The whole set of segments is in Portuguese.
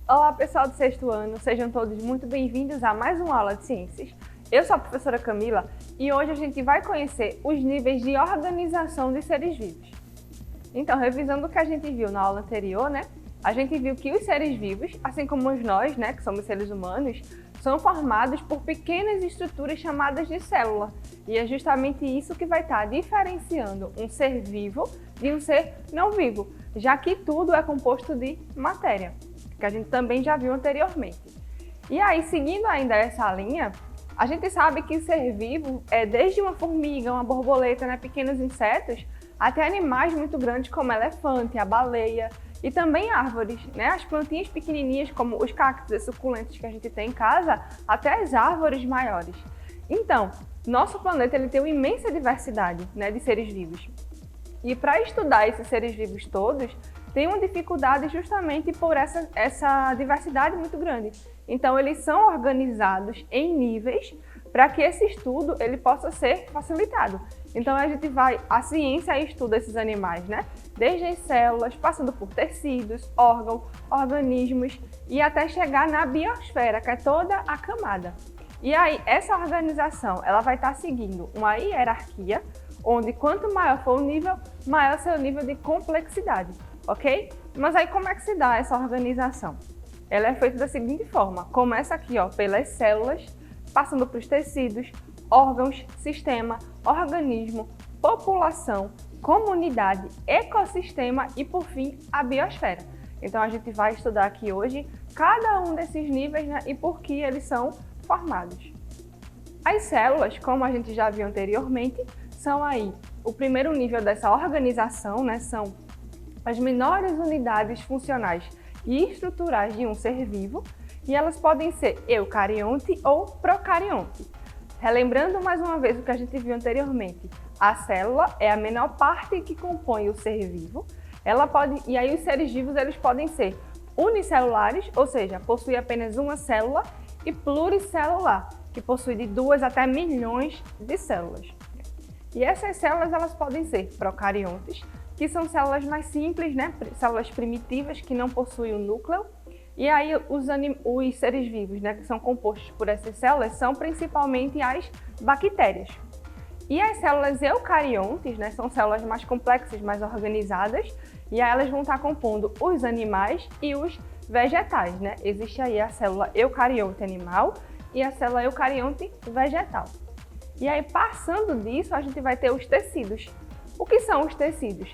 Olá, pessoal do sexto ano, sejam todos muito bem-vindos a mais uma aula de ciências. Eu sou a professora Camila e hoje a gente vai conhecer os níveis de organização de seres vivos. Então, revisando o que a gente viu na aula anterior, a gente viu que os seres vivos, assim como nós, que somos seres humanos, são formados por pequenas estruturas chamadas de célula. E é justamente isso que vai estar diferenciando um ser vivo de um ser não vivo, já que tudo é composto de matéria, que a gente também já viu anteriormente. E aí, seguindo ainda essa linha, a gente sabe que ser vivo é desde uma formiga, uma borboleta, pequenos insetos, até animais muito grandes como elefante, a baleia e também árvores, as plantinhas pequenininhas como os cactos e suculentos que a gente tem em casa, até as árvores maiores. Então, nosso planeta ele tem uma imensa diversidade de seres vivos. E para estudar esses seres vivos todos, tem uma dificuldade justamente por essa diversidade muito grande. Então, eles são organizados em níveis para que esse estudo ele possa ser facilitado. Então, a ciência estuda esses animais, desde as células, passando por tecidos, órgãos, organismos e até chegar na biosfera, que é toda a camada. E aí, essa organização, ela vai estar seguindo uma hierarquia, onde quanto maior for o nível, maior seu nível de complexidade, ok? Mas aí como é que se dá essa organização? Ela é feita da seguinte forma, começa aqui pelas células, passando para os tecidos, órgãos, sistema, organismo, população, comunidade, ecossistema e, por fim, a biosfera. Então, a gente vai estudar aqui hoje cada um desses níveis e por que eles são formados. As células, como a gente já viu anteriormente, são aí o primeiro nível dessa organização, são as menores unidades funcionais e estruturais de um ser vivo e elas podem ser eucarionte ou procarionte. Relembrando mais uma vez o que a gente viu anteriormente, a célula é a menor parte que compõe o ser vivo. E aí os seres vivos eles podem ser unicelulares, ou seja, possuem apenas uma célula, e pluricelular, que possui de 2 até milhões de células. E essas células elas podem ser procariontes, que são células mais simples, células primitivas que não possuem o núcleo. E aí os seres vivos, que são compostos por essas células, são principalmente as bactérias. E as células eucariontes, são células mais complexas, mais organizadas, e aí elas vão estar compondo os animais e os vegetais, Existe aí a célula eucarionte animal e a célula eucarionte vegetal. E aí, passando disso, a gente vai ter os tecidos. O que são os tecidos?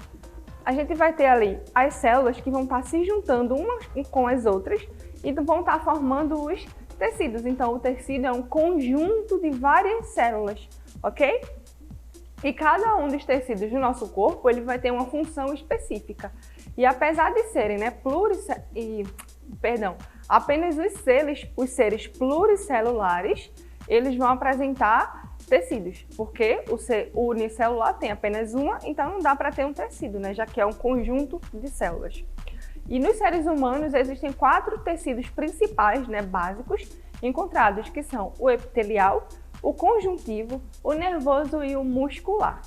A gente vai ter ali as células que vão estar se juntando umas com as outras e vão estar formando os tecidos. Então, o tecido é um conjunto de várias células, ok? E cada um dos tecidos do nosso corpo, ele vai ter uma função específica. E apesar de serem, apenas os seres pluricelulares, eles vão apresentar tecidos, porque o ser unicelular tem apenas uma, então não dá para ter um tecido, já que é um conjunto de células. E nos seres humanos existem 4 tecidos principais, básicos, encontrados, que são o epitelial, o conjuntivo, o nervoso e o muscular.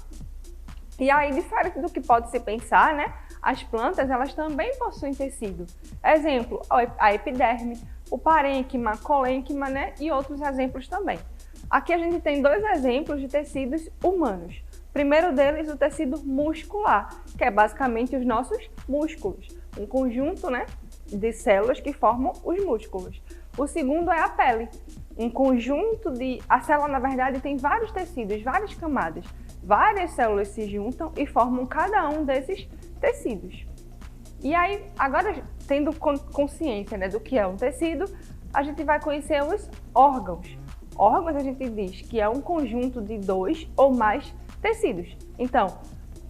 E aí, diferente do que pode se pensar, as plantas elas também possuem tecido. Exemplo, a epiderme, o parênquima, colênquima, e outros exemplos também. Aqui a gente tem 2 exemplos de tecidos humanos. O primeiro deles, o tecido muscular, que é basicamente os nossos músculos, um conjunto, de células que formam os músculos. O segundo é a pele, um conjunto de... A célula, na verdade, tem vários tecidos, várias camadas. Várias células se juntam e formam cada um desses tecidos. E aí, agora, tendo consciência do que é um tecido, a gente vai conhecer os órgãos. Órgãos a gente diz que é um conjunto de 2 ou mais tecidos. Então,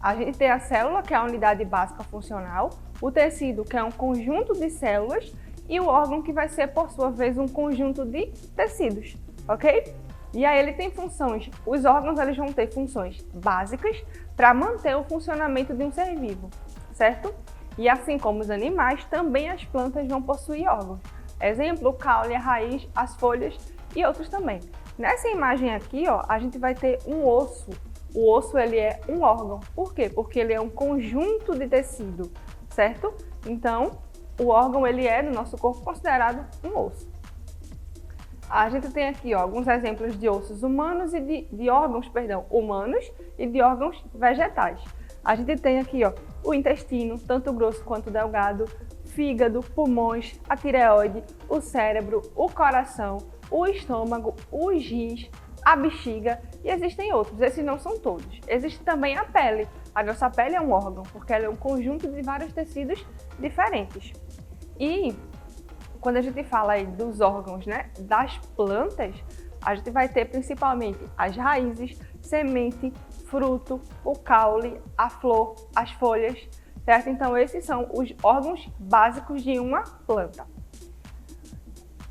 a gente tem a célula, que é a unidade básica funcional, o tecido, que é um conjunto de células, e o órgão, que vai ser, por sua vez, um conjunto de tecidos, ok? E aí ele tem funções, os órgãos eles vão ter funções básicas para manter o funcionamento de um ser vivo, certo? E assim como os animais, também as plantas vão possuir órgãos. Exemplo, o caule, a raiz, as folhas e outros também. Nessa imagem aqui, a gente vai ter um osso. O osso ele é um órgão. Por quê? Porque ele é um conjunto de tecido, certo? Então, o órgão ele é no nosso corpo considerado um osso. A gente tem aqui alguns exemplos de ossos humanos e de órgãos, humanos e de órgãos vegetais. A gente tem aqui o intestino, tanto grosso quanto delgado, fígado, pulmões, a tireoide, o cérebro, o coração, o estômago, os rins, a bexiga e existem outros. Esses não são todos. Existe também a pele. A nossa pele é um órgão, porque ela é um conjunto de vários tecidos diferentes. E quando a gente fala aí dos órgãos, né, das plantas, a gente vai ter principalmente as raízes, semente, fruto, o caule, a flor, as folhas, certo? Então esses são os órgãos básicos de uma planta.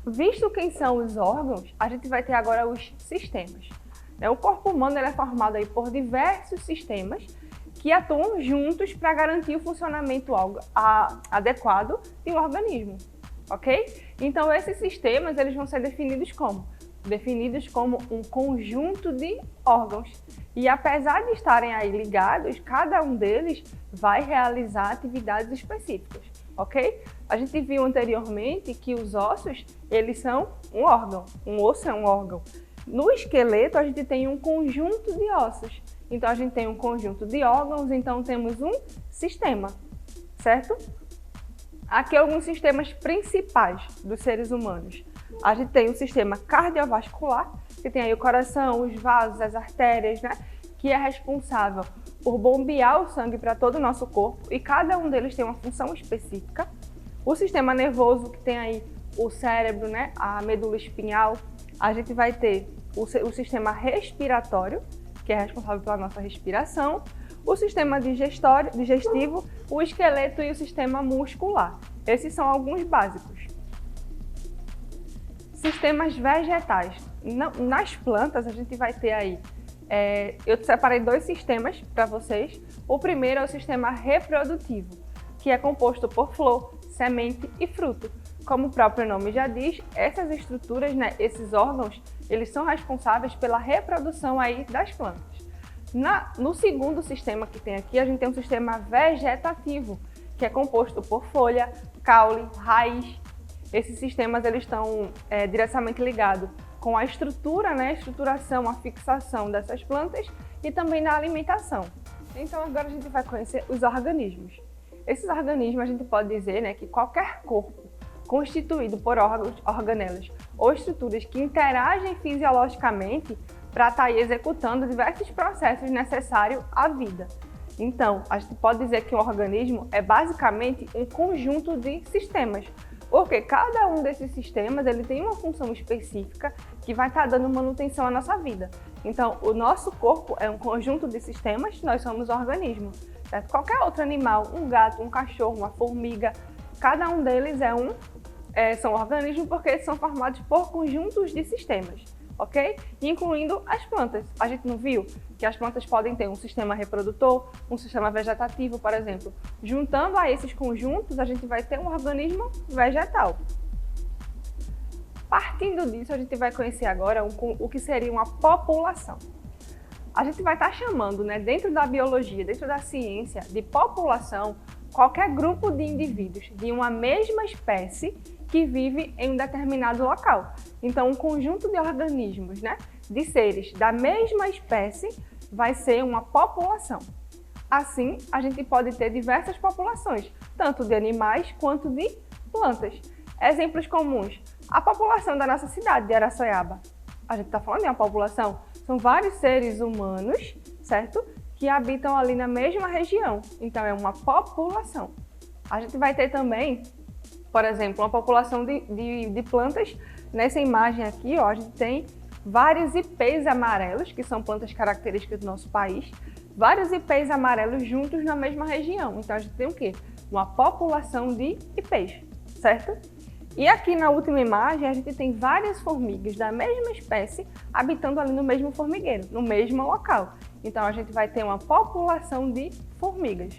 Visto quem são os órgãos, a gente vai ter agora os sistemas. O corpo humano ele é formado aí por diversos sistemas que atuam juntos para garantir o funcionamento adequado de um organismo, ok? Então esses sistemas eles vão ser definidos como? Definidos como um conjunto de órgãos. E apesar de estarem aí ligados, cada um deles vai realizar atividades específicas, ok? A gente viu anteriormente que os ossos, eles são um órgão, um osso é um órgão. No esqueleto, a gente tem um conjunto de ossos. Então, a gente tem um conjunto de órgãos, então temos um sistema, certo? Aqui alguns sistemas principais dos seres humanos. A gente tem o sistema cardiovascular, que tem aí o coração, os vasos, as artérias, né? Que é responsável por bombear o sangue para todo o nosso corpo e cada um deles tem uma função específica. O sistema nervoso, que tem aí o cérebro, né? A medula espinhal. A gente vai ter o sistema respiratório, que é responsável pela nossa respiração, o sistema digestivo, o esqueleto e o sistema muscular. Esses são alguns básicos. Sistemas vegetais. Nas plantas, a gente vai ter aí, eu separei dois sistemas para vocês. O primeiro é o sistema reprodutivo, que é composto por flor, semente e fruto. Como o próprio nome já diz, essas estruturas, né, esses órgãos, eles são responsáveis pela reprodução aí das plantas. No segundo sistema que tem aqui, a gente tem um sistema vegetativo, que é composto por folha, caule, raiz. Esses sistemas eles estão diretamente ligados com a estrutura, né, a estruturação, a fixação dessas plantas e também na alimentação. Então agora a gente vai conhecer os organismos. Esses organismos a gente pode dizer, né, que qualquer corpo constituído por órgãos, organelas ou estruturas que interagem fisiologicamente para estar aí executando diversos processos necessários à vida. Então, a gente pode dizer que um organismo é basicamente um conjunto de sistemas, porque cada um desses sistemas ele tem uma função específica que vai estar dando manutenção à nossa vida. Então, o nosso corpo é um conjunto de sistemas, nós somos organismos. Certo? Qualquer outro animal, um gato, um cachorro, uma formiga, cada um deles são organismos porque eles são formados por conjuntos de sistemas, ok? Incluindo as plantas. A gente não viu que as plantas podem ter um sistema reprodutor, um sistema vegetativo, por exemplo. Juntando a esses conjuntos, a gente vai ter um organismo vegetal. Partindo disso, a gente vai conhecer agora o que seria uma população. A gente vai estar chamando, né, dentro da biologia, dentro da ciência, de população, qualquer grupo de indivíduos de uma mesma espécie que vive em um determinado local. Então, um conjunto de organismos, né, de seres da mesma espécie vai ser uma população. Assim, a gente pode ter diversas populações, tanto de animais quanto de plantas. Exemplos comuns, a população da nossa cidade de Araçoiaba. A gente está falando de uma população, são vários seres humanos, certo? Que habitam ali na mesma região, então é uma população. A gente vai ter também, por exemplo, uma população de plantas. Nessa imagem aqui, ó, a gente tem vários ipês amarelos, que são plantas características do nosso país, vários ipês amarelos juntos na mesma região. Então a gente tem o quê? Uma população de ipês, certo? E aqui na última imagem a gente tem várias formigas da mesma espécie habitando ali no mesmo formigueiro, no mesmo local. Então a gente vai ter uma população de formigas.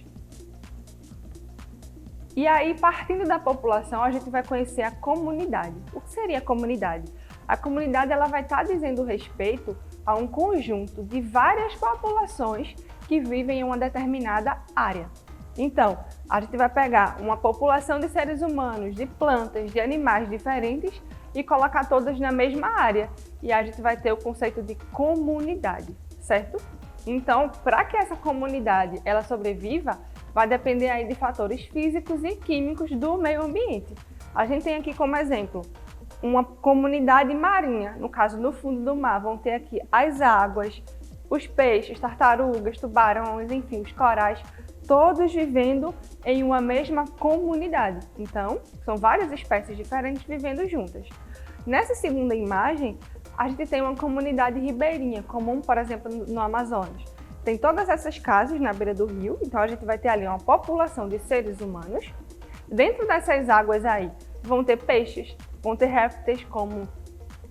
E aí, partindo da população, a gente vai conhecer a comunidade. O que seria a comunidade? A comunidade ela vai estar dizendo respeito a um conjunto de várias populações que vivem em uma determinada área, Então, a gente vai pegar uma população de seres humanos, de plantas, de animais diferentes e colocar todas na mesma área. E a gente vai ter o conceito de comunidade, certo? Então, para que essa comunidade ela sobreviva, vai depender aí de fatores físicos e químicos do meio ambiente. A gente tem aqui como exemplo uma comunidade marinha, no caso no fundo do mar, vão ter aqui as águas, os peixes, tartarugas, tubarões, enfim, os corais, todos vivendo em uma mesma comunidade. Então, são várias espécies diferentes vivendo juntas. Nessa segunda imagem, a gente tem uma comunidade ribeirinha, comum, por exemplo, no Amazonas. Tem todas essas casas na beira do rio, então a gente vai ter ali uma população de seres humanos. Dentro dessas águas aí, vão ter peixes, vão ter répteis como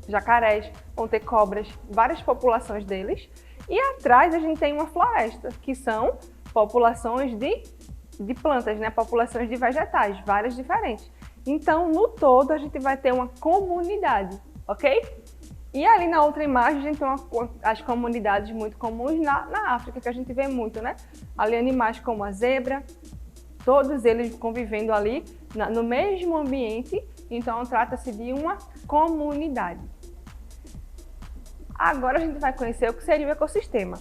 jacarés, vão ter cobras, várias populações deles. E atrás a gente tem uma floresta, que são populações de plantas, né? Populações de vegetais, várias diferentes. Então, no todo, a gente vai ter uma comunidade, ok? E ali na outra imagem, a gente tem as comunidades muito comuns na África, que a gente vê muito, né? Ali animais como a zebra, todos eles convivendo ali no mesmo ambiente, então trata-se de uma comunidade. Agora a gente vai conhecer o que seria o ecossistema.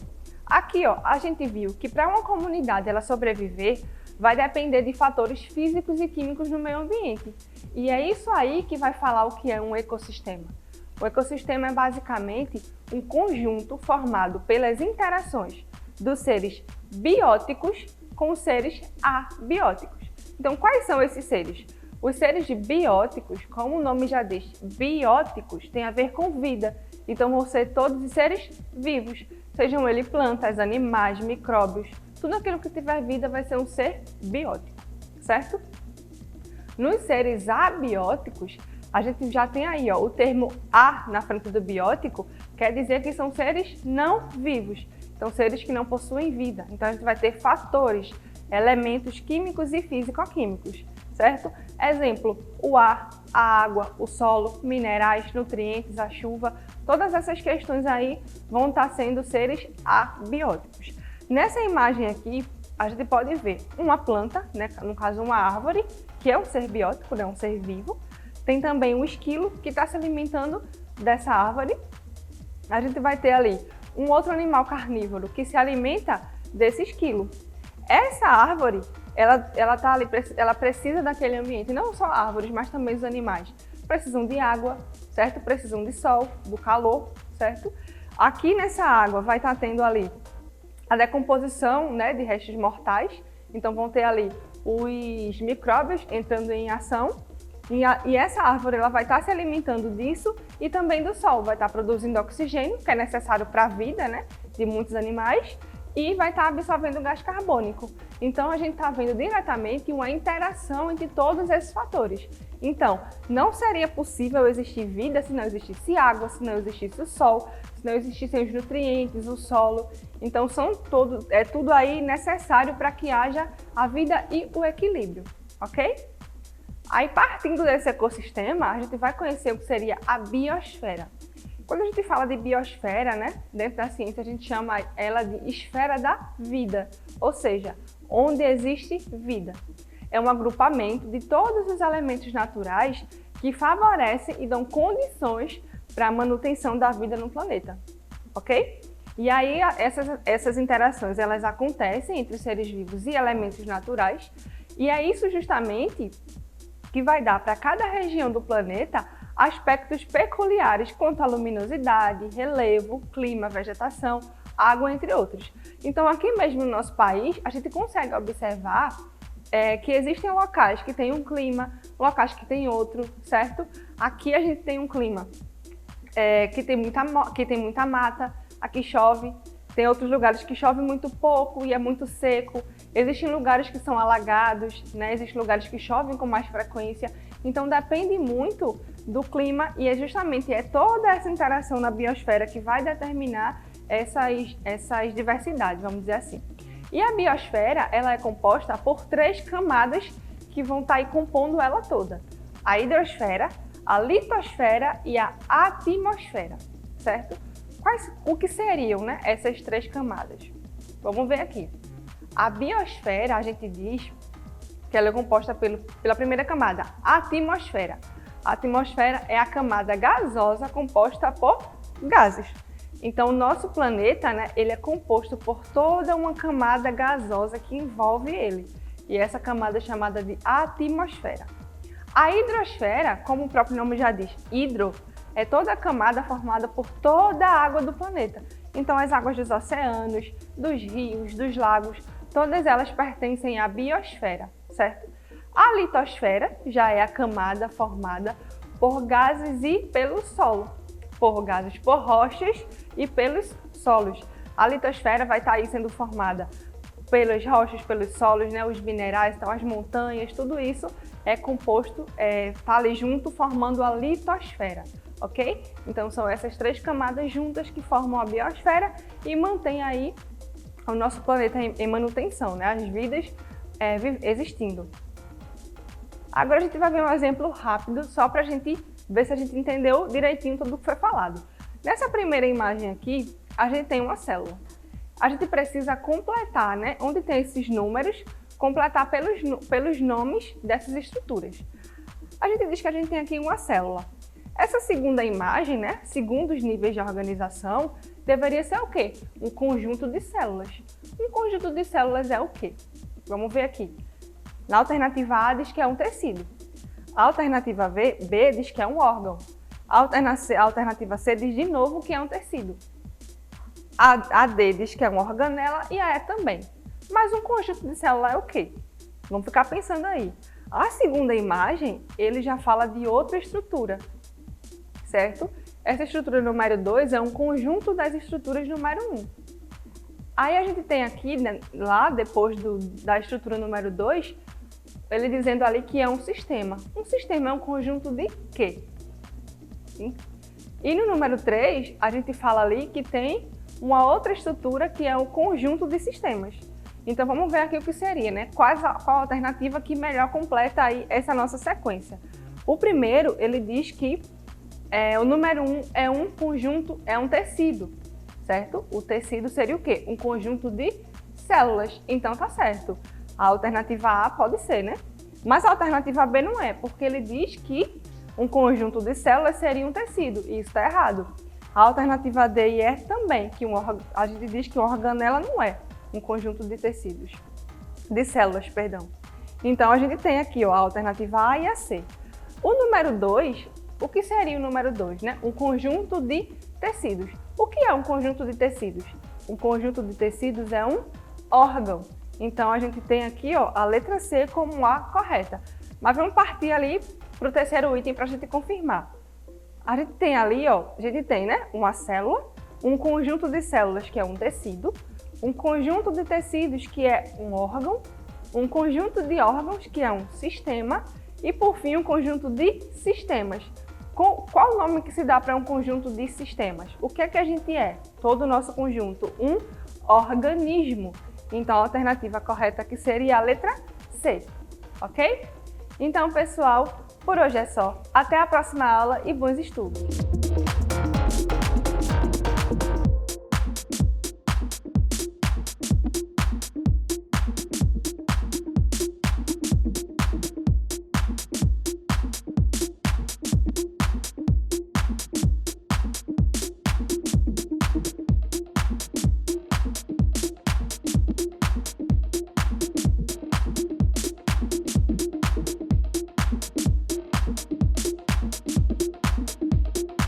Aqui, ó, a gente viu que para uma comunidade ela sobreviver, vai depender de fatores físicos e químicos no meio ambiente. E é isso aí que vai falar o que é um ecossistema. O ecossistema é basicamente um conjunto formado pelas interações dos seres bióticos com os seres abióticos. Então, quais são esses seres? Os seres bióticos, como o nome já diz, bióticos, tem a ver com vida. Então, vão ser todos os seres vivos, sejam eles plantas, animais, micróbios, tudo aquilo que tiver vida vai ser um ser biótico, certo? Nos seres abióticos, a gente já tem aí ó, o termo a na frente do biótico, quer dizer que são seres não vivos, são seres que não possuem vida. Então a gente vai ter fatores, elementos químicos e físico-químicos, certo? Exemplo, o ar, a água, o solo, minerais, nutrientes, a chuva, todas essas questões aí vão estar sendo seres abióticos. Nessa imagem aqui, a gente pode ver uma planta, né, no caso uma árvore, que é um ser biótico, né, um ser vivo. Tem também um esquilo que está se alimentando dessa árvore. A gente vai ter ali um outro animal carnívoro que se alimenta desse esquilo. Essa árvore, ela tá ali, ela precisa daquele ambiente, não só árvores, mas também os animais. Precisam de água, certo? Precisam de sol, do calor, certo? Aqui nessa água vai estar tendo ali a decomposição, né, de restos mortais. Então vão ter ali os micróbios entrando em ação. E essa árvore ela vai estar se alimentando disso e também do sol, vai estar produzindo oxigênio, que é necessário para a vida, né, de muitos animais, e vai estar absorvendo gás carbônico. Então a gente está vendo diretamente uma interação entre todos esses fatores. Então, não seria possível existir vida se não existisse água, se não existisse o sol, se não existissem os nutrientes, o solo. Então é tudo aí necessário para que haja a vida e o equilíbrio, ok? Aí, partindo desse ecossistema, a gente vai conhecer o que seria a biosfera. Quando a gente fala de biosfera, né, dentro da ciência, a gente chama ela de esfera da vida, ou seja, onde existe vida. É um agrupamento de todos os elementos naturais que favorecem e dão condições para a manutenção da vida no planeta, ok? E aí, essas interações, elas acontecem entre seres vivos e elementos naturais, e é isso justamente que vai dar para cada região do planeta aspectos peculiares quanto à luminosidade, relevo, clima, vegetação, água, entre outros. Então, aqui mesmo no nosso país, a gente consegue observar que existem locais que têm um clima, locais que têm outro, certo? Aqui a gente tem um clima que tem muita mata, aqui chove. Tem outros lugares que chove muito pouco e é muito seco. Existem lugares que são alagados, né? Existem lugares que chovem com mais frequência. Então depende muito do clima e é toda essa interação na biosfera que vai determinar essas diversidades, vamos dizer assim. E a biosfera, ela é composta por 3 camadas que vão estar aí compondo ela toda. A hidrosfera, a litosfera e a atmosfera, certo? O que seriam, né, essas 3 camadas? Vamos ver aqui. A biosfera, a gente diz que ela é composta pela primeira camada, a atmosfera. A atmosfera é a camada gasosa composta por gases. Então, o nosso planeta, né, ele é composto por toda uma camada gasosa que envolve ele. E essa camada é chamada de atmosfera. A hidrosfera, como o próprio nome já diz, hidro, é toda a camada formada por toda a água do planeta. Então, as águas dos oceanos, dos rios, dos lagos, todas elas pertencem à biosfera, certo? A litosfera já é a camada formada por gases e pelo solo. Por gases, por rochas e pelos solos. A litosfera vai estar aí sendo formada pelas rochas, pelos solos, né, os minerais, então as montanhas, tudo isso é composto, tá ali junto formando a litosfera, ok? Então são essas três camadas juntas que formam a biosfera e mantém aí o nosso planeta em manutenção, né, as vidas existindo. Agora a gente vai ver um exemplo rápido, só para a gente ver se a gente entendeu direitinho tudo o que foi falado. Nessa primeira imagem aqui, a gente tem uma célula. A gente precisa completar, né? Onde tem esses números, completar pelos nomes dessas estruturas. A gente diz que a gente tem aqui uma célula. Essa segunda imagem, né? Segundo os níveis de organização, deveria ser o quê? Um conjunto de células. Um conjunto de células é o quê? Vamos ver aqui. Na alternativa A diz que é um tecido. A alternativa B diz que é um órgão. A alternativa C diz de novo que é um tecido. A D diz que é uma organela e a E também. Mas um conjunto de célula é o quê? Vamos ficar pensando aí. A segunda imagem, ele já fala de outra estrutura, certo? Essa estrutura número 2 é um conjunto das estruturas número 1. Aí a gente tem aqui, né, lá depois da estrutura número 2, ele dizendo ali que é um sistema. Um sistema é um conjunto de quê? Sim. E no número 3, a gente fala ali que tem uma outra estrutura que é o conjunto de sistemas. Então vamos ver aqui o que seria, né? Qual a alternativa que melhor completa aí essa nossa sequência. O primeiro, ele diz que o número 1 é um conjunto, é um tecido, certo? O tecido seria o quê? Um conjunto de células. Então tá certo. A alternativa A pode ser, né? Mas a alternativa B não é, porque ele diz que um conjunto de células seria um tecido, e isso está errado. A alternativa D e E também, que a gente diz que uma organela não é um conjunto de tecidos, de células, perdão. Então a gente tem aqui, ó, a alternativa A e a C. O número 2, o que seria o número 2, né? Um conjunto de tecidos. O que é um conjunto de tecidos? Um conjunto de tecidos é um órgão. Então a gente tem aqui, ó, a letra C como a correta. Mas vamos partir ali para o terceiro item para a gente confirmar. A gente tem ali, ó, né, uma célula, um conjunto de células que é um tecido, um conjunto de tecidos que é um órgão, um conjunto de órgãos que é um sistema e, por fim, um conjunto de sistemas. Qual o nome que se dá para um conjunto de sistemas? O que é que a gente é? Todo o nosso conjunto, um organismo. Então, a alternativa correta aqui seria a letra C, ok? Então, pessoal, por hoje é só. Até a próxima aula e bons estudos!